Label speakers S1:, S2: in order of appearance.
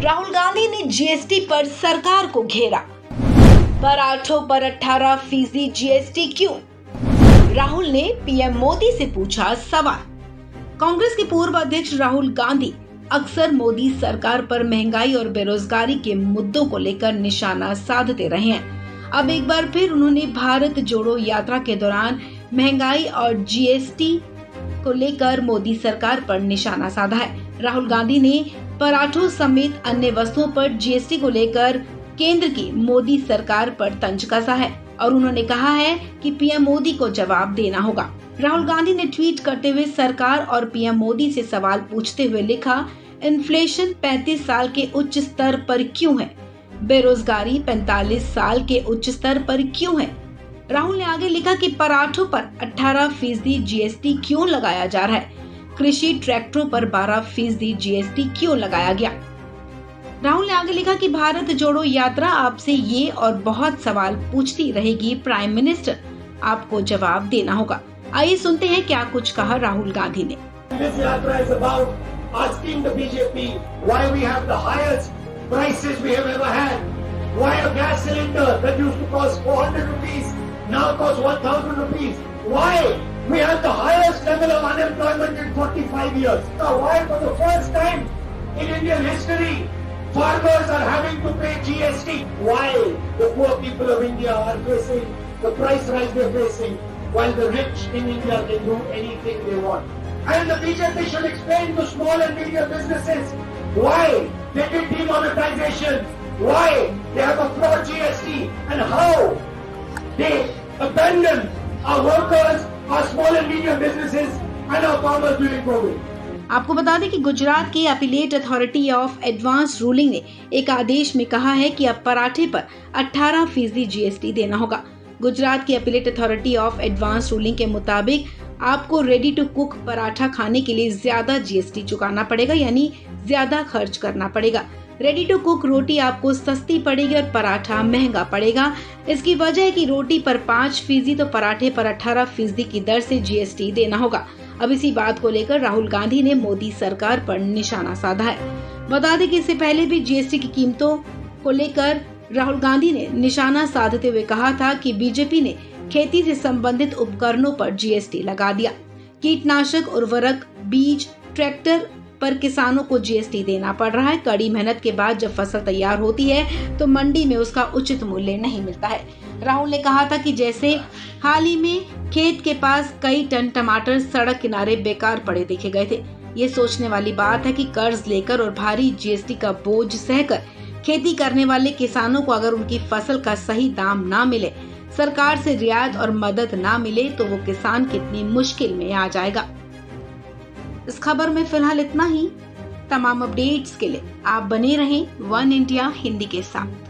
S1: राहुल गांधी ने जीएसटी पर सरकार को घेरा। पराठों पर 18% जीएसटी क्यों? राहुल ने पीएम मोदी से पूछा सवाल। कांग्रेस के पूर्व अध्यक्ष राहुल गांधी अक्सर मोदी सरकार पर महंगाई और बेरोजगारी के मुद्दों को लेकर निशाना साधते रहे हैं। अब एक बार फिर उन्होंने भारत जोड़ो यात्रा के दौरान महंगाई और जीएसटी को लेकर मोदी सरकार पर निशाना साधा है। राहुल गांधी ने पराठों समेत अन्य वस्तुओं पर जीएसटी को लेकर केंद्र की मोदी सरकार पर तंज कसा है और उन्होंने कहा है कि पीएम मोदी को जवाब देना होगा। राहुल गांधी ने ट्वीट करते हुए सरकार और पीएम मोदी से सवाल पूछते हुए लिखा, इन्फ्लेशन 35 साल के उच्च स्तर पर क्यों है? बेरोजगारी 45 साल के उच्च स्तर पर क्यों है? राहुल ने आगे लिखा कि पराठों पर 18% जीएसटी क्यों लगाया जा रहा है? कृषि ट्रैक्टरों पर 12% जीएसटी क्यों लगाया गया? राहुल ने आगे लिखा कि भारत जोड़ो यात्रा आपसे ये और बहुत सवाल पूछती रहेगी प्राइम मिनिस्टर, आपको जवाब देना होगा। आइए सुनते हैं क्या कुछ कहा राहुल गांधी ने।
S2: This yatra is about asking the BJP why we have the highest prices we have ever had. Why a gas cylinder that used to cost 400 rupees now costs 1,000 rupees. Why we have the highest level of unemployment in 45 years. Now why for the first time in Indian history farmers are having to pay GST. Why the poor people of India are facing the price rise they are facing while the rich in India can do anything they want. And the BJP should explain to small and medium businesses why they did demonetization, why they have a fraud GST and how they abandon our workers, our small and medium businesses and our farmers during COVID.
S1: आपको बता दें कि गुजरात की appellate authority of advance ruling ने एक आदेश में कहा है कि अब पराठे पर 18% जीएसटी देना होगा। गुजरात की appellate authority of advance ruling के मुताबिक आपको रेडी टू कुक पराठा खाने के लिए ज्यादा जीएसटी चुकाना पड़ेगा, यानी ज्यादा खर्च करना पड़ेगा। रेडी टू कुक रोटी आपको सस्ती पड़ेगी और पराठा महंगा पड़ेगा। इसकी वजह है कि रोटी पर 5% तो पराठे पर 18% की दर से जीएसटी देना होगा। अब इसी बात को लेकर राहुल गांधी ने मोदी सरकार पर निशाना साधा है। बता दें कि इससे पहले भी जीएसटी की कीमतों को लेकर राहुल गांधी ने निशाना साधते हुए कहा था कि बीजेपी ने खेती से संबंधित उपकरणों पर जीएसटी लगा दिया। कीटनाशक, उर्वरक, बीज, ट्रैक्टर पर किसानों को जीएसटी देना पड़ रहा है। कड़ी मेहनत के बाद जब फसल तैयार होती है तो मंडी में उसका उचित मूल्य नहीं मिलता है। राहुल ने कहा था कि जैसे हाल ही में खेत के पास कई टन टमाटर सड़क किनारे बेकार पड़े देखे गए थे। ये सोचने वाली बात है कि कर्ज लेकर और भारी जीएसटी का बोझ सहकर खेती करने वाले किसानों को अगर उनकी फसल का सही दाम ना मिले, सरकार से रियायत और मदद ना मिले तो वो किसान कितनी मुश्किल में आ जाएगा। इस खबर में फिलहाल इतना ही। तमाम अपडेट्स के लिए आप बने रहें वन इंडिया हिंदी के साथ।